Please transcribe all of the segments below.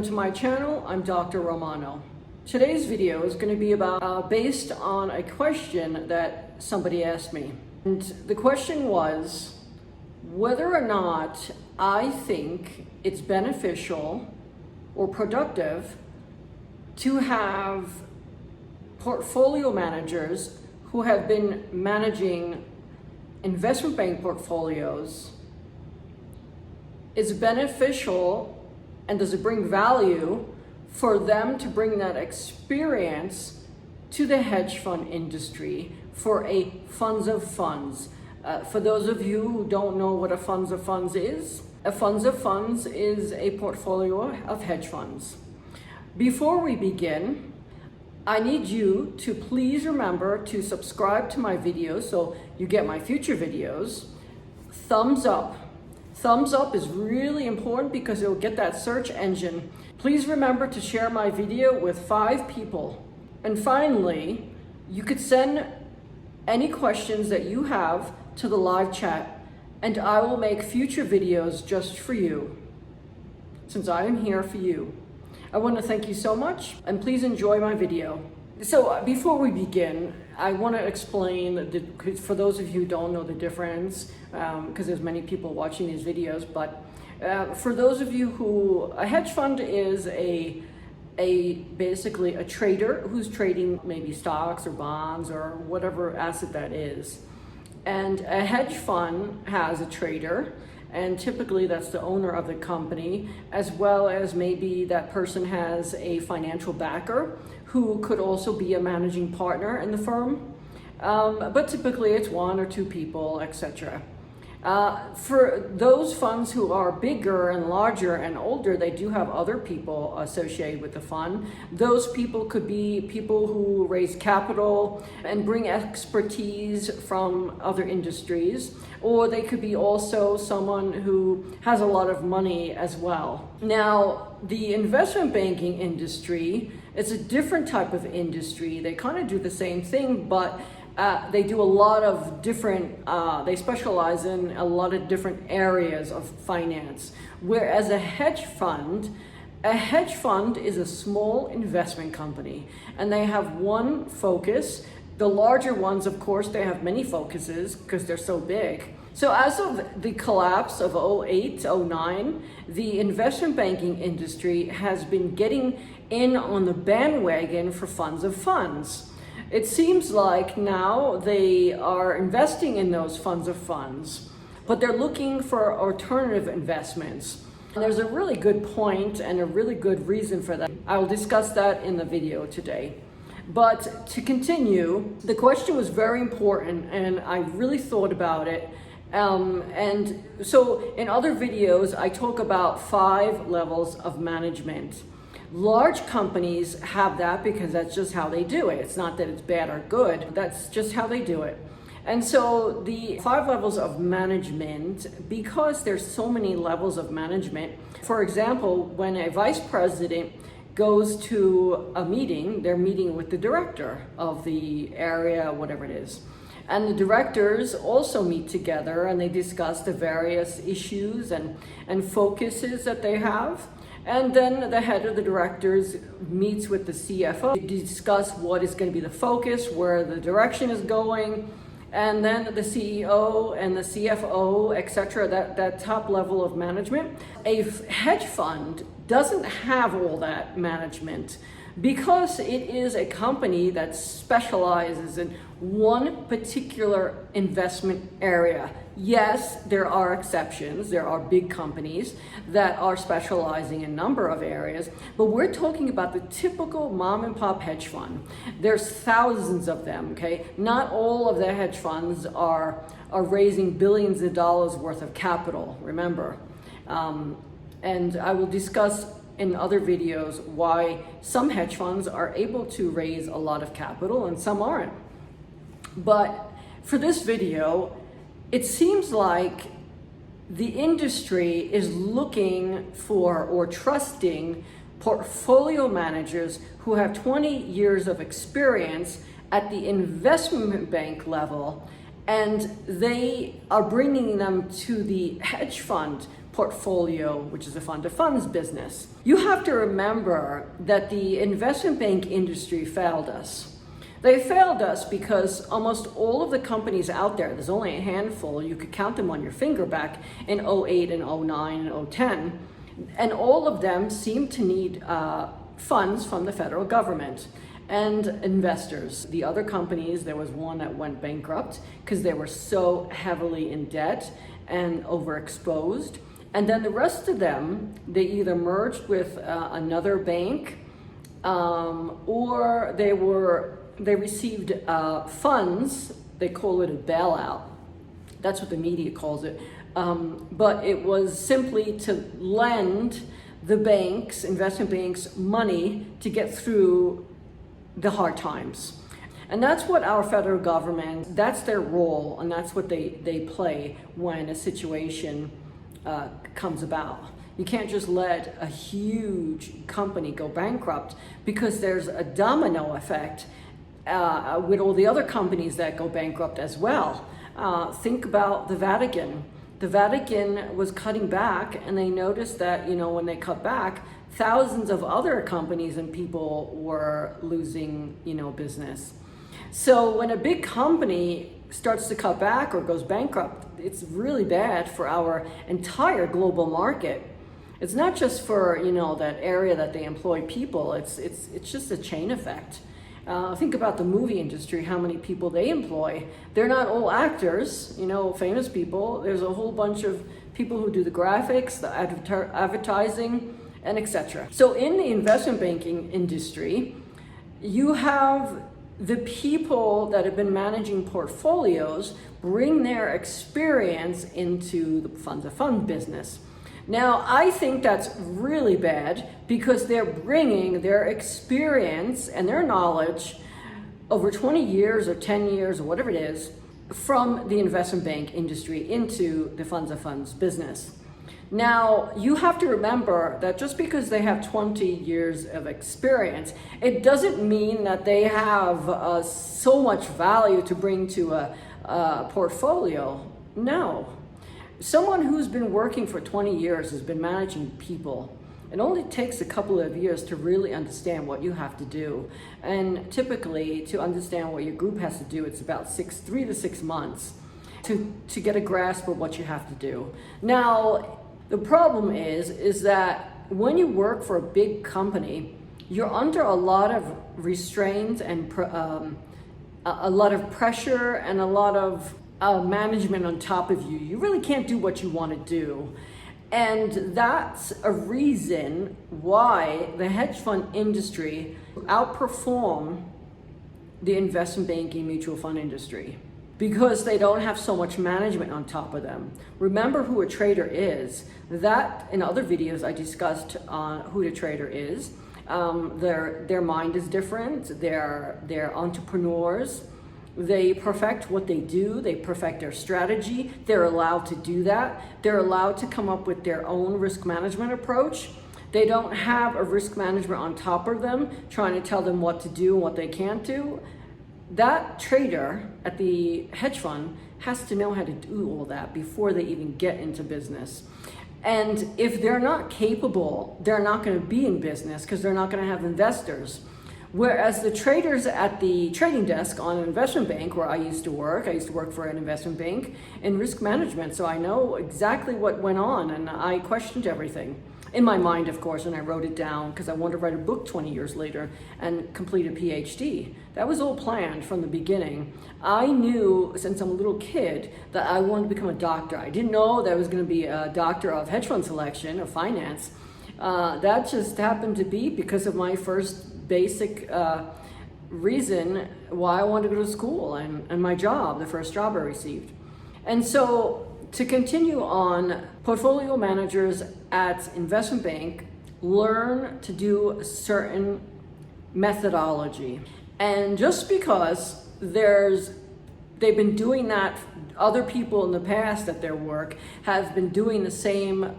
welcome to my channel. I'm Dr. Romano. Today's video is going to be based on a question that somebody asked me. And the question was whether or not I think it's beneficial or productive to have portfolio managers who have been managing investment bank portfolios. Is beneficial and does it bring value for them to bring that experience to the hedge fund industry for a funds of funds? For those of you who don't know what a funds of funds is, a funds of funds is a portfolio of hedge funds. Before we begin, I need you to please remember to subscribe to my videos so you get my future videos. Thumbs up. Thumbs up is really important because it will get that search engine. Please remember to share my video with 5 people. And finally, you could send any questions that you have to the live chat and I will make future videos just for you, since I am here for you. I want to thank you so much and please enjoy my video. So before we begin, I want to explain, for those of you who don't know the difference, because there's many people watching these videos, but for those of you who, a hedge fund is basically a trader who's trading maybe stocks or bonds or whatever asset that is. And a hedge fund has a trader, and typically that's the owner of the company, as well as maybe that person has a financial backer who could also be a managing partner in the firm. But typically it's 1 or 2 people, etc. For those funds who are bigger and larger and older, they do have other people associated with the fund. Those people could be people who raise capital and bring expertise from other industries, or they could be also someone who has a lot of money as well. Now, the investment banking industry, it's a different type of industry. They kind of do the same thing, but they do a lot of different, they specialize in a lot of different areas of finance. Whereas a hedge fund is a small investment company and they have one focus. The larger ones, of course, they have many focuses because they're so big. So as of the collapse of 08, 09, the investment banking industry has been getting in on the bandwagon for funds of funds. It seems like now they are investing in those funds of funds, but they're looking for alternative investments. And there's a really good point and a really good reason for that. I will discuss that in the video today. But to continue, the question was very important and I really thought about it. And so in other videos, I talk about 5 levels of management. Large companies have that because that's just how they do it. It's not that it's bad or good, that's just how they do it. And so the 5 levels of management, because there's so many levels of management, for example, when a vice president goes to a meeting, they're meeting with the director of the area, whatever it is. And the directors also meet together and they discuss the various issues and focuses that they have. And then the head of the directors meets with the CFO to discuss what is going to be the focus, where the direction is going. And then the CEO and the CFO, etc., that top level of management. A hedge fund doesn't have all that management because it is a company that specializes in one particular investment area. Yes, there are exceptions. There are big companies that are specializing in a number of areas, but we're talking about the typical mom and pop hedge fund. There's thousands of them, okay? Not all of the hedge funds are raising billions of dollars worth of capital, remember. And I will discuss in other videos why some hedge funds are able to raise a lot of capital and some aren't. But for this video, it seems like the industry is looking for or trusting portfolio managers who have 20 years of experience at the investment bank level and they are bringing them to the hedge fund portfolio, which is a fund of funds business. You have to remember that the investment bank industry failed us. They failed us because almost all of the companies out there's only a handful, you could count them on your finger back in '08 and '09 and '10, and all of them seem to need funds from the federal government and investors. The other companies, there was one that went bankrupt because they were so heavily in debt and overexposed. And then the rest of them, they either merged with another bank or they received funds. They call it a bailout. That's what the media calls it. But it was simply to lend the banks, investment banks, money to get through the hard times. And that's what our federal government, that's their role, and that's what they play when a situation comes about. You can't just let a huge company go bankrupt, because there's a domino effect with all the other companies that go bankrupt as well. Think about the Vatican. The Vatican was cutting back, and they noticed that, when they cut back, thousands of other companies and people were losing, business. So when a big company starts to cut back or goes bankrupt, it's really bad for our entire global market. It's not just for, that area that they employ people. It's just a chain effect. Think about the movie industry, how many people they employ. They're not all actors, famous people. There's a whole bunch of people who do the graphics, the advertising, and etc. So in the investment banking industry, you have the people that have been managing portfolios bring their experience into the funds of fund business. Now, I think that's really bad, because they're bringing their experience and their knowledge over 20 years or 10 years or whatever it is from the investment bank industry into the funds of funds business. Now, you have to remember that just because they have 20 years of experience, it doesn't mean that they have so much value to bring to a portfolio. No. Someone who's been working for 20 years has been managing people. It only takes a couple of years to really understand what you have to do. And typically, to understand what your group has to do, it's about 3 to 6 months to get a grasp of what you have to do. Now, the problem is that when you work for a big company, you're under a lot of restraint and a lot of pressure and a lot of management on top of you. You really can't do what you want to do. And that's a reason why the hedge fund industry outperform the investment banking mutual fund industry, because they don't have so much management on top of them. Remember who a trader is. That, in other videos I discussed on who the trader is. Their mind is different. They're entrepreneurs. They perfect what they do. They perfect their strategy. They're allowed to do that. They're allowed to come up with their own risk management approach. They don't have a risk management on top of them trying to tell them what to do and what they can't do. That trader at the hedge fund has to know how to do all that before they even get into business. And if they're not capable, they're not going to be in business, because they're not going to have investors. Whereas the traders at the trading desk on an investment bank, where I used to work for an investment bank in risk management, so I know exactly what went on, and I questioned everything. In my mind, of course, and I wrote it down because I wanted to write a book 20 years later and complete a Ph.D. That was all planned from the beginning. I knew since I'm a little kid that I wanted to become a doctor. I didn't know that I was going to be a doctor of hedge fund selection or finance. That just happened to be because of my first basic reason why I wanted to go to school and my job, the first job I received. And so to continue on, portfolio managers at investment bank learn to do a certain methodology. And just because they've been doing that, other people in the past at their work have been doing the same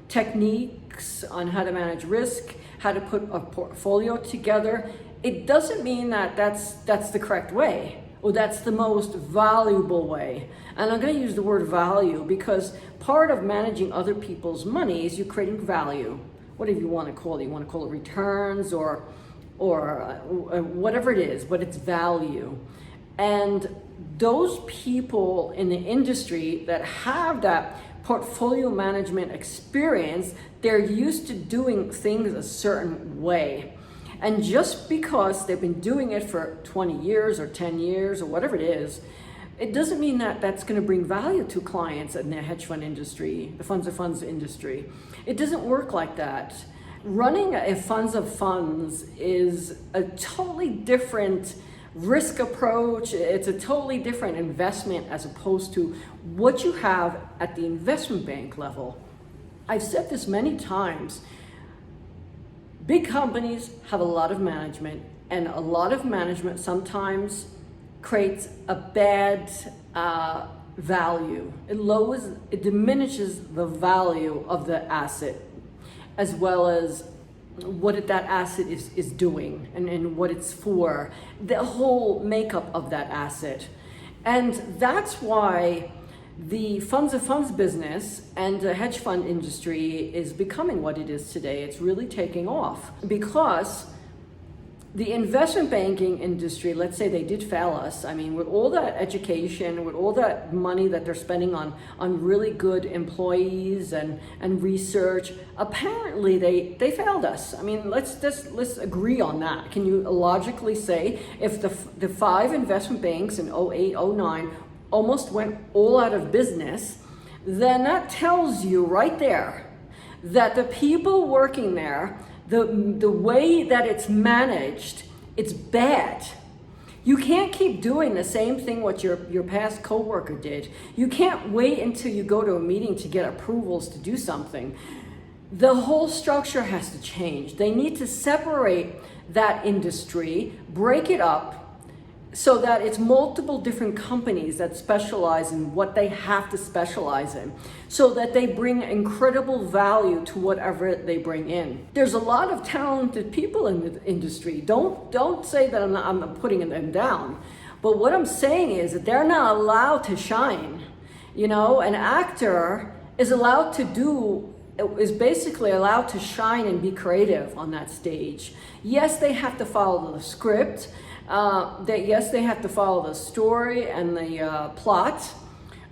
techniques on how to manage risk, how to put a portfolio together, it doesn't mean that that's the correct way. or that's the most valuable way. And I'm going to use the word value because part of managing other people's money is you're creating value. Whatever you want to call it. You want to call it returns or whatever it is, but it's value. And those people in the industry that have that portfolio management experience, they're used to doing things a certain way. And just because they've been doing it for 20 years or 10 years or whatever it is, it doesn't mean that that's going to bring value to clients in the hedge fund industry, the funds of funds industry. It doesn't work like that. Running a funds of funds is a totally different risk approach. It's a totally different investment as opposed to what you have at the investment bank level. I've said this many times. Big companies have a lot of management, and a lot of management sometimes creates a bad value. It diminishes the value of the asset, as well as what that asset is doing and what it's for, the whole makeup of that asset. And that's why the funds of funds business and the hedge fund industry is becoming what it is today. It's really taking off because the investment banking industry, let's say they did fail us. I mean, with all that education, with all that money that they're spending on really good employees and research, apparently they failed us. I mean, let's agree on that. Can you logically say if the 5 investment banks in 08, 09 almost went all out of business, then that tells you right there that the people working there, the way that it's managed, it's bad. You can't keep doing the same thing what your past coworker did. You can't wait until you go to a meeting to get approvals to do something. The whole structure has to change. They need to separate that industry, break it up, so that it's multiple different companies that specialize in what they have to specialize in, so that they bring incredible value to whatever they bring in. There's a lot of talented people in the industry. Don't say that I'm not putting them down, but what I'm saying is that they're not allowed to shine. You know, an actor is basically allowed to shine and be creative on that stage. Yes, they have to follow the script. They have to follow the story and the plot,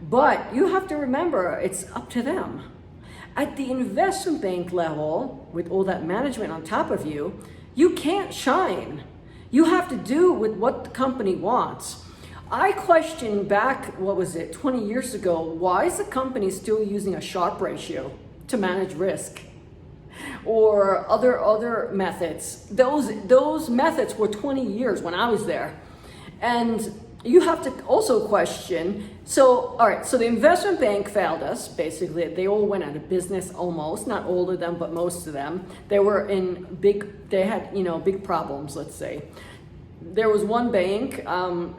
but you have to remember it's up to them. At the investment bank level, with all that management on top of you, you can't shine. You have to do with what the company wants. I questioned back, 20 years ago, why is the company still using a Sharpe ratio to manage risk? Or other methods. Those methods were 20 years when I was there. And you have to also question, so the investment bank failed us, basically. They all went out of business almost, not all of them, but most of them. They had big problems, let's say. There was one bank,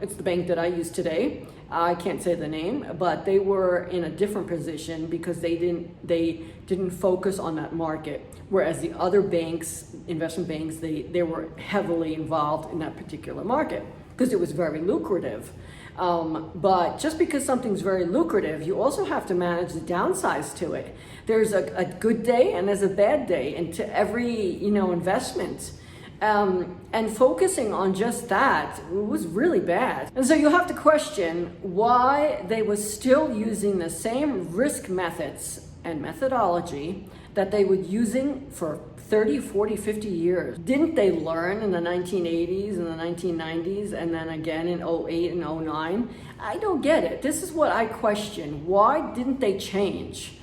it's the bank that I use today. I can't say the name, but they were in a different position because they didn't focus on that market. Whereas the other banks, investment banks, they were heavily involved in that particular market because it was very lucrative. But just because something's very lucrative, you also have to manage the downsides to it. There's a good day and there's a bad day into every investment. And focusing on just that was really bad. And so you have to question why they were still using the same risk methods and methodology that they were using for 30, 40, 50 years. Didn't they learn in the 1980s and the 1990s and then again in 08 and 09? I don't get it. This is what I question. Why didn't they change?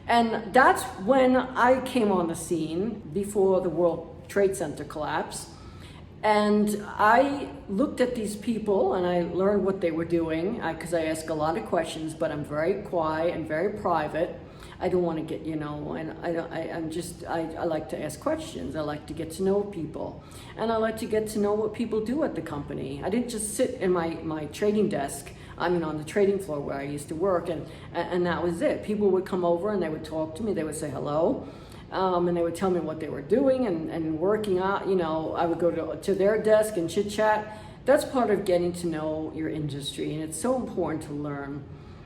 And that's when I came on the scene before the World Trade Center collapse. And I looked at these people and I learned what they were doing because I ask a lot of questions, but I'm very quiet and very private. I don't want to get, and I like to ask questions. I like to get to know people. And I like to get to know what people do at the company. I didn't just sit in my trading desk, on the trading floor where I used to work, and that was it. People would come over and they would talk to me. They would say hello. And they would tell me what they were doing and working out. I would go to their desk and chit chat. That's part of getting to know your industry, and it's so important to learn.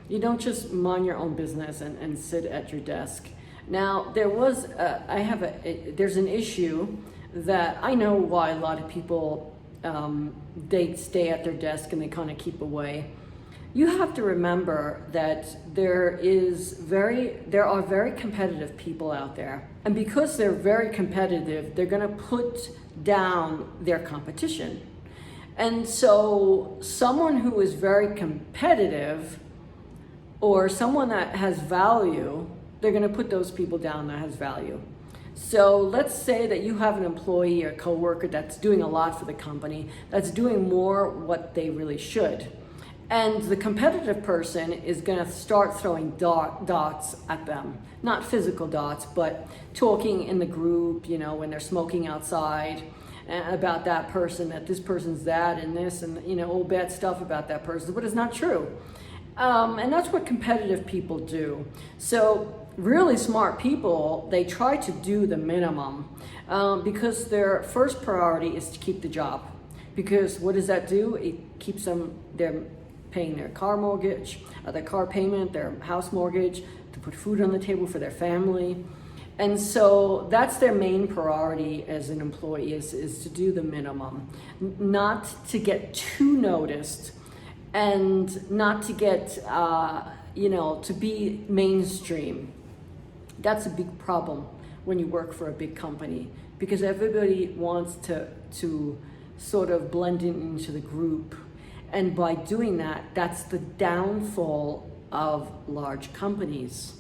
You don't just mind your own business and sit at your desk. Now, there's an issue that I know why a lot of people, they stay at their desk and they kind of keep away. You have to remember that there are very competitive people out there. And because they're very competitive, they're going to put down their competition. And so someone who is very competitive or someone that has value, they're going to put those people down that has value. So let's say that you have an employee or coworker that's doing a lot for the company, that's doing more what they really should. And the competitive person is going to start throwing dots at them. Not physical dots, but talking in the group, when they're smoking outside, about that person, that this person's that and this, and all bad stuff about that person, but it's not true. And that's what competitive people do. So really smart people, they try to do the minimum because their first priority is to keep the job. Because what does that do? It keeps they're paying their car mortgage, their car payment, their house mortgage, to put food on the table for their family. And so that's their main priority as an employee is to do the minimum, not to get too noticed and not to get, to be mainstream. That's a big problem when you work for a big company because everybody wants to sort of blend into the group. And by doing that, that's the downfall of large companies.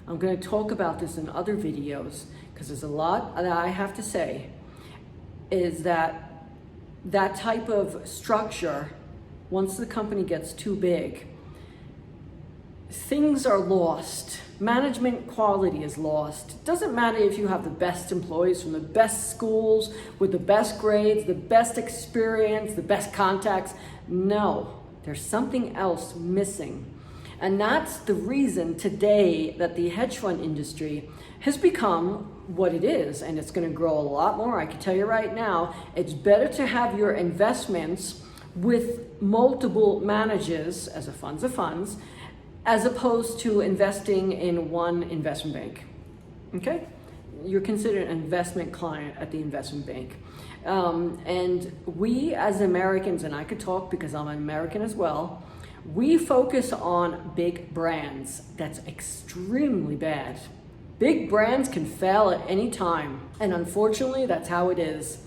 I'm going to talk about this in other videos because there's a lot that I have to say, is that type of structure, once the company gets too big, things are lost. Management quality is lost. It doesn't matter if you have the best employees from the best schools with the best grades, the best experience, the best contacts. No, there's something else missing. And that's the reason today that the hedge fund industry has become what it is, and it's going to grow a lot more. I can tell you right now, it's better to have your investments with multiple managers as a funds of funds, as opposed to investing in one investment bank. Okay? You're considered an investment client at the investment bank. And we as Americans, and I could talk because I'm an American as well, we focus on big brands. That's extremely bad. Big brands can fail at any time, and unfortunately, that's how it is.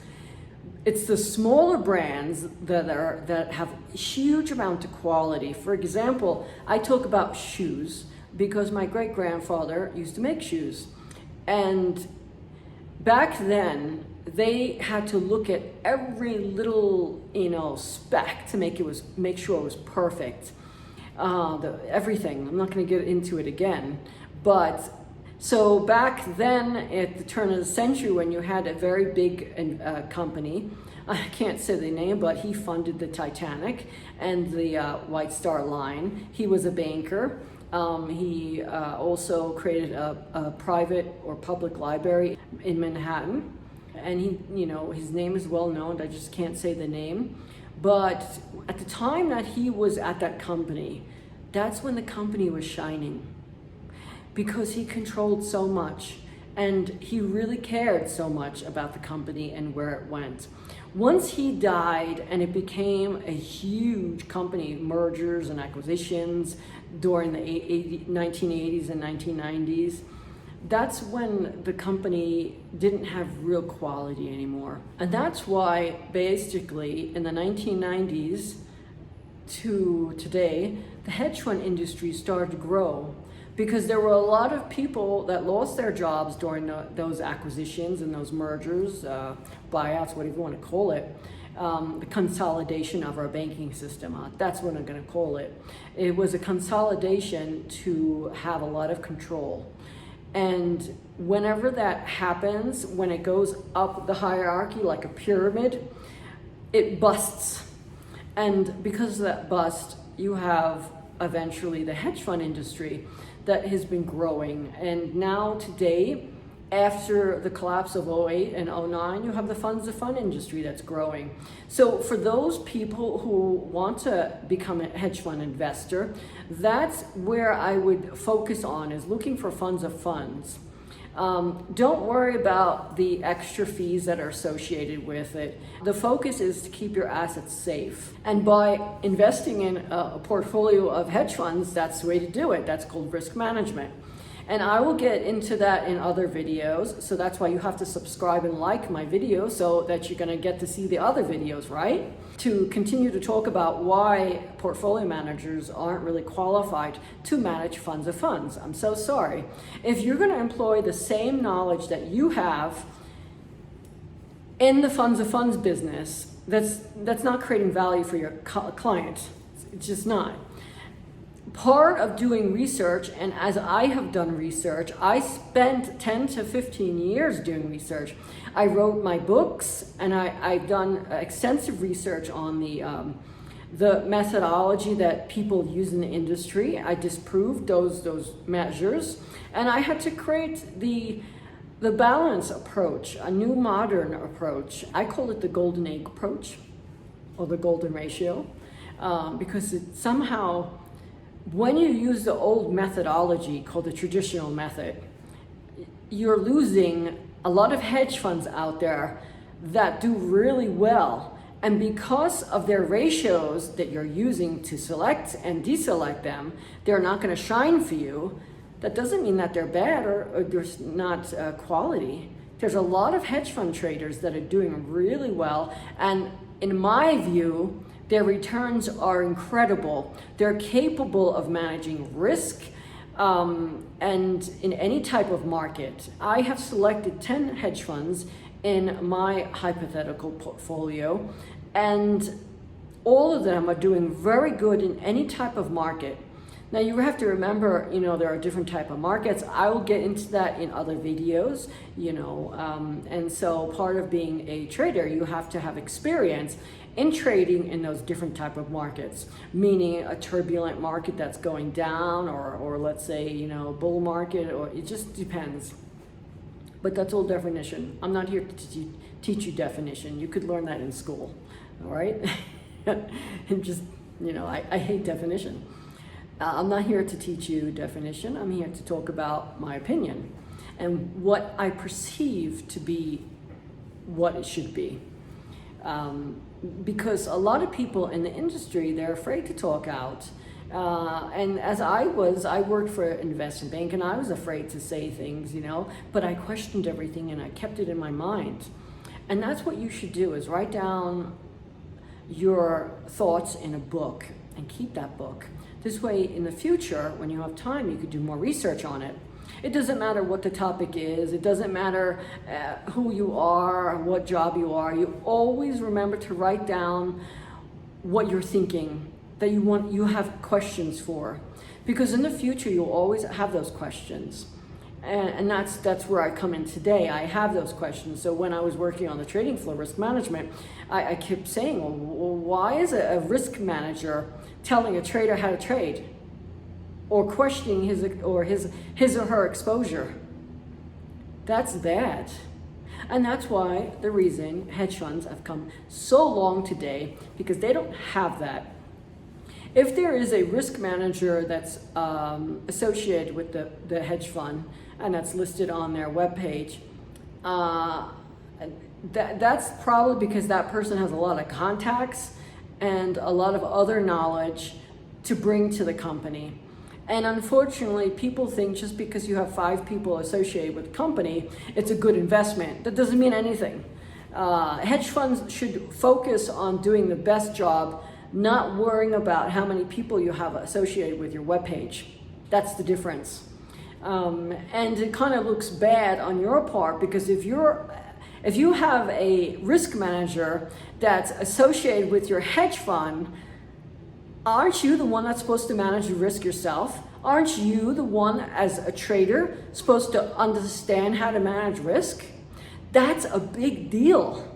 It's the smaller brands that have a huge amount of quality. For example, I talk about shoes because my great-grandfather used to make shoes, and back then they had to look at every little spec to make sure it was perfect. Everything. I'm not going to get into it again, but so back then at the turn of the century, when you had a very big company, I can't say the name, but he funded the Titanic and the White Star Line. He was a banker. He also created a private or public library in Manhattan. And his name is well known. I just can't say the name. But at the time that he was at that company, that's when the company was shining, because he controlled so much and he really cared so much about the company and where it went. Once he died and it became a huge company, mergers and acquisitions during the 1980s and 1990s, that's when the company didn't have real quality anymore. And that's why basically in the 1990s to today, the hedge fund industry started to grow, because there were a lot of people that lost their jobs during those acquisitions and those mergers, buyouts, whatever you want to call it, the consolidation of our banking system. That's what I'm going to call it. It was a consolidation to have a lot of control. And whenever that happens, when it goes up the hierarchy like a pyramid, it busts. And because of that bust, you have eventually the hedge fund industry that has been growing. And now today, After the collapse of '08 and '09, you have the funds of fund industry that's growing. So for those people who want to become a hedge fund investor, that's where I would focus on, is looking for funds of funds. Don't worry about the extra fees that are associated with it. The focus is to keep your assets safe. And by investing in a portfolio of hedge funds, that's the way to do it. That's called risk management. And I will get into that in other videos. So that's why you have to subscribe and like my video, so that you're going to get to see the other videos, right? To continue to talk about why portfolio managers aren't really qualified to manage funds of funds. I'm so sorry. If you're going to employ the same knowledge that you have in the funds of funds business, that's not creating value for your client. It's just not. Part of doing research, and as I have done research, I spent 10 to 15 years doing research. I wrote my books, and I've done extensive research on the methodology that people use in the industry. I disproved those measures, and I had to create the balance approach, a new modern approach. I call it the golden egg approach, or the golden ratio, because it somehow, when you use the old methodology called the traditional method, you're losing a lot of hedge funds out there that do really well. And because of their ratios that you're using to select and deselect them, they're not going to shine for you. That doesn't mean that they're bad or there's not quality. There's a lot of hedge fund traders that are doing really well. And in my view, their returns are incredible. They're capable of managing risk, and in any type of market. I have selected 10 hedge funds in my hypothetical portfolio, and all of them are doing very good in any type of market. Now you have to remember, there are different type of markets. I will get into that in other videos, and so part of being a trader, you have to have experience in trading in those different type of markets, meaning a turbulent market that's going down, or let's say, bull market, or it just depends. But that's all definition. I'm not here to teach you definition. You could learn that in school, all right? And just, I hate definition. I'm not here to teach you definition. I'm here to talk about my opinion and what I perceive to be what it should be. Because a lot of people in the industry, they're afraid to talk out. And as I worked for an investment bank, and I was afraid to say things, but I questioned everything and I kept it in my mind. And that's what you should do, is write down your thoughts in a book and keep that book. This way, in the future, when you have time, you could do more research on it. It doesn't matter what the topic is. It doesn't matter who you are, what job you are. You always remember to write down what you're thinking, that you have questions for. Because in the future, you'll always have those questions. And that's where I come in today. I have those questions. So when I was working on the trading floor, risk management, I kept saying, well, why is a risk manager telling a trader how to trade, or questioning his or her exposure? That's bad. And that's why the reason hedge funds have come so long today, because they don't have that. If there is a risk manager that's associated with the hedge fund, and that's listed on their webpage, that's probably because that person has a lot of contacts and a lot of other knowledge to bring to the company. And unfortunately, people think just because you have 5 people associated with the company, it's a good investment. That doesn't mean anything. Hedge funds should focus on doing the best job, not worrying about how many people you have associated with your webpage. That's the difference. And it kind of looks bad on your part, because if you have a risk manager that's associated with your hedge fund, aren't you the one that's supposed to manage the risk yourself? Aren't you the one, as a trader, supposed to understand how to manage risk? That's a big deal.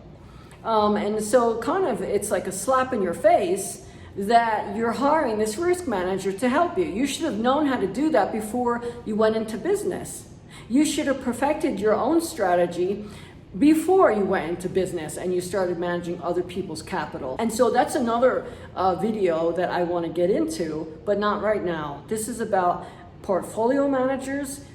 And so kind of it's like a slap in your face that you're hiring this risk manager to help you. You should have known how to do that before you went into business. You should have perfected your own strategy before you went into business and you started managing other people's capital. And so that's another video that I want to get into, but not right now. This is about portfolio managers,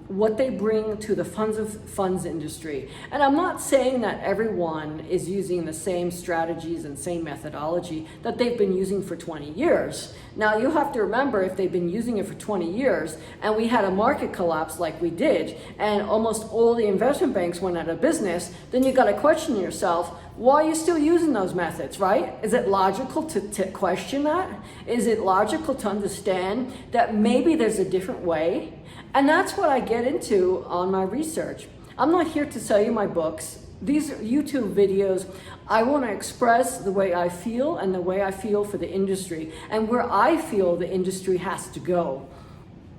what they bring to the funds industry. And I'm not saying that everyone is using the same strategies and same methodology that they've been using for 20 years. Now you have to remember, if they've been using it for 20 years and we had a market collapse like we did and almost all the investment banks went out of business, then you got to question yourself, why are you still using those methods, right? Is it logical to question that? Is it logical to understand that maybe there's a different way? And that's what I get into on my research. I'm not here to sell you my books. These YouTube videos, I want to express the way I feel and the way I feel for the industry and where I feel the industry has to go.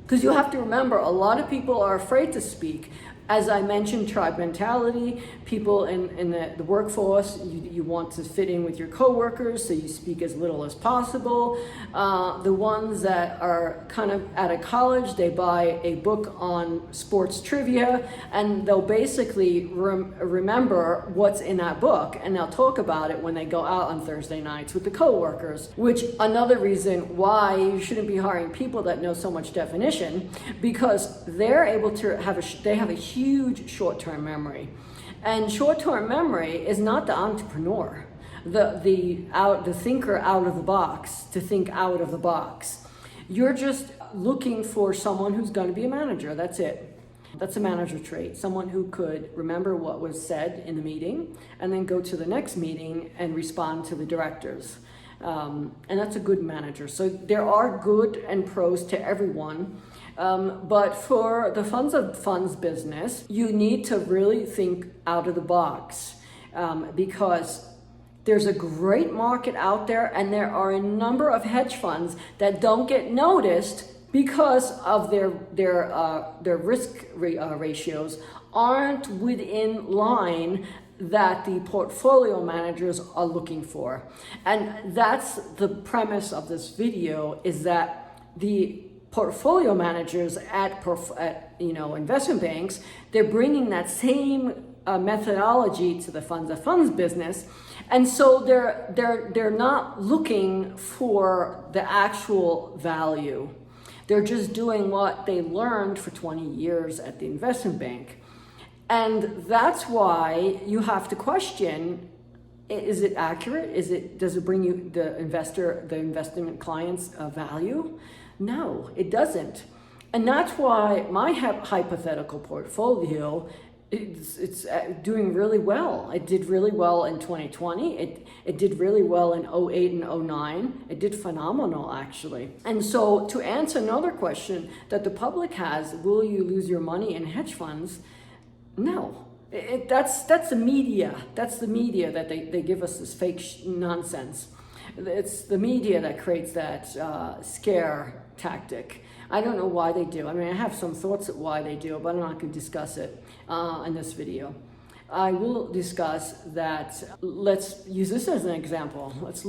Because you have to remember, a lot of people are afraid to speak. As I mentioned, tribe mentality, people in the workforce, you want to fit in with your coworkers, so you speak as little as possible. The ones that are kind of out of college, they buy a book on sports trivia, and they'll basically remember what's in that book, and they'll talk about it when they go out on Thursday nights with the coworkers, which another reason why you shouldn't be hiring people that know so much definition, because they're able to have a huge short-term memory. And short-term memory is not the entrepreneur, the thinker out of the box, to think out of the box. You're just looking for someone who's going to be a manager. That's it. That's a manager trait. Someone who could remember what was said in the meeting and then go to the next meeting and respond to the directors. And that's a good manager. So there are good and pros to everyone. But for the Funds of Funds business, you need to really think out of the box, because there's a great market out there, and there are a number of hedge funds that don't get noticed because of their risk ratios aren't within line that the portfolio managers are looking for. And that's the premise of this video, is that the portfolio managers at investment banks, they're bringing that same methodology to the Funds of Funds business, and so they're not looking for the actual value. They're just doing what they learned for 20 years at the investment bank, and that's why you have to question: is it accurate? Does it bring you the investment clients value? No, it doesn't. And that's why my hypothetical portfolio, it's doing really well. It did really well in 2020. It did really well in 08 and 09. It did phenomenal, actually. And so to answer another question that the public has, will you lose your money in hedge funds? No. That's the media. That's the media that they give us this fake nonsense. It's the media that creates that scare tactic. I don't know why they do. I mean, I have some thoughts at why they do, but I'm not going to discuss it in this video. I will discuss that. Let's use this as an example. Let's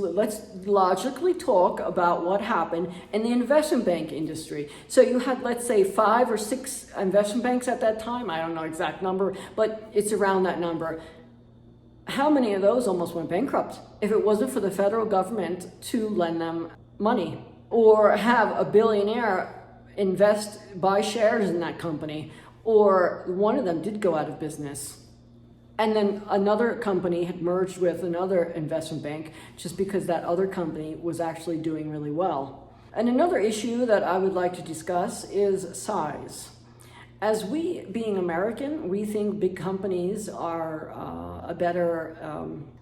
logically talk about what happened in the investment bank industry. So you had, let's say, 5 or 6 investment banks at that time. I don't know exact number, but it's around that number. How many of those almost went bankrupt if it wasn't for the federal government to lend them money, or have a billionaire buy shares in that company, or one of them did go out of business, and then another company had merged with another investment bank just because that other company was actually doing really well. And another issue that I would like to discuss is size. As we, being American, we think big companies are a better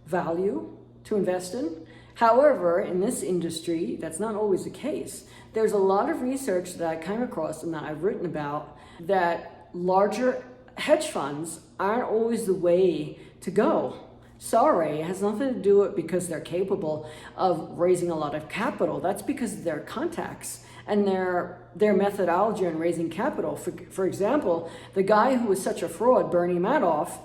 value to invest in. However, in this industry, that's not always the case. There's a lot of research that I came across and that I've written about that larger hedge funds aren't always the way to go. Sorry, it has nothing to do with it because they're capable of raising a lot of capital. That's because of their contacts and their methodology in raising capital. For example, the guy who was such a fraud, Bernie Madoff,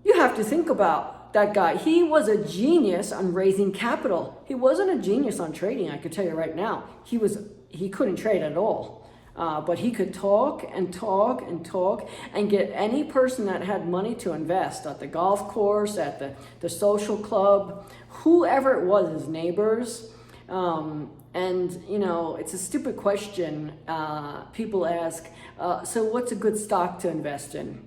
you have to think about that guy. He was a genius on raising capital. He wasn't a genius on trading, I could tell you right now. He couldn't trade at all. But he could talk and talk and talk and get any person that had money to invest at the golf course, at the social club, whoever it was, his neighbors. And, you know, it's a stupid question. People ask, so what's a good stock to invest in?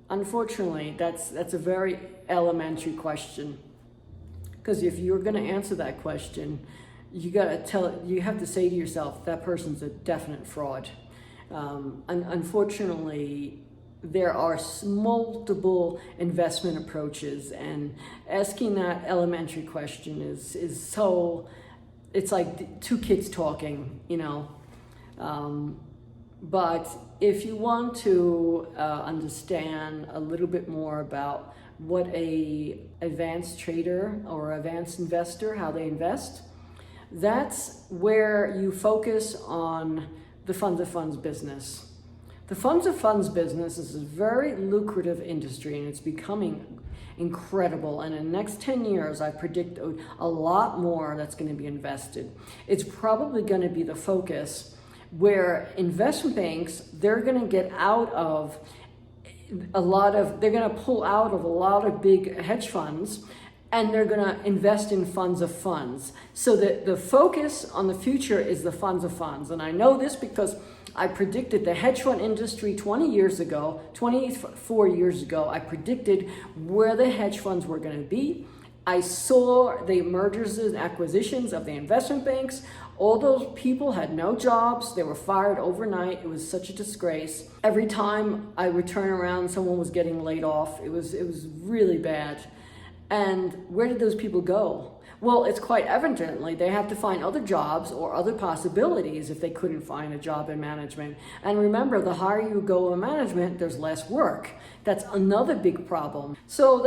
Unfortunately, that's a very elementary question. Because if you're going to answer that question, you have to say to yourself, that person's a definite fraud. Unfortunately, there are multiple investment approaches, and asking that elementary question is so, it's like two kids talking, you know. But if you want to understand a little bit more about what a advanced trader or advanced investor, how they invest, that's where you focus on the Fund of Funds business. The Funds of Funds business is a very lucrative industry, and it's becoming incredible. And in the next 10 years, I predict a lot more that's going to be invested. It's probably going to be the focus where investment banks, they're going to get out of they're going to pull out of a lot of big hedge funds, and they're going to invest in funds of funds. So that the focus on the future is the funds of funds. And I know this because I predicted the hedge fund industry 24 years ago. I predicted where the hedge funds were going to be. I saw the mergers and acquisitions of the investment banks. All those people had no jobs. They were fired overnight. It was such a disgrace. Every time I would turn around, someone was getting laid off. It was really bad. And where did those people go? Well, it's quite evidently they have to find other jobs or other possibilities if they couldn't find a job in management. And remember, the higher you go in management, there's less work. That's another big problem. So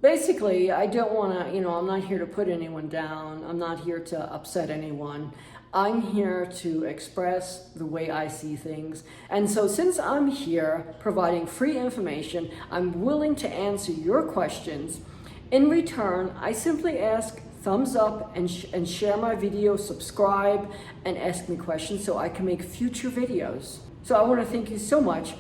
basically, I don't want to, I'm not here to put anyone down. I'm not here to upset anyone. I'm here to express the way I see things. And so since I'm here providing free information, I'm willing to answer your questions. In return, I simply ask thumbs up and share my video, subscribe, and ask me questions so I can make future videos. So I want to thank you so much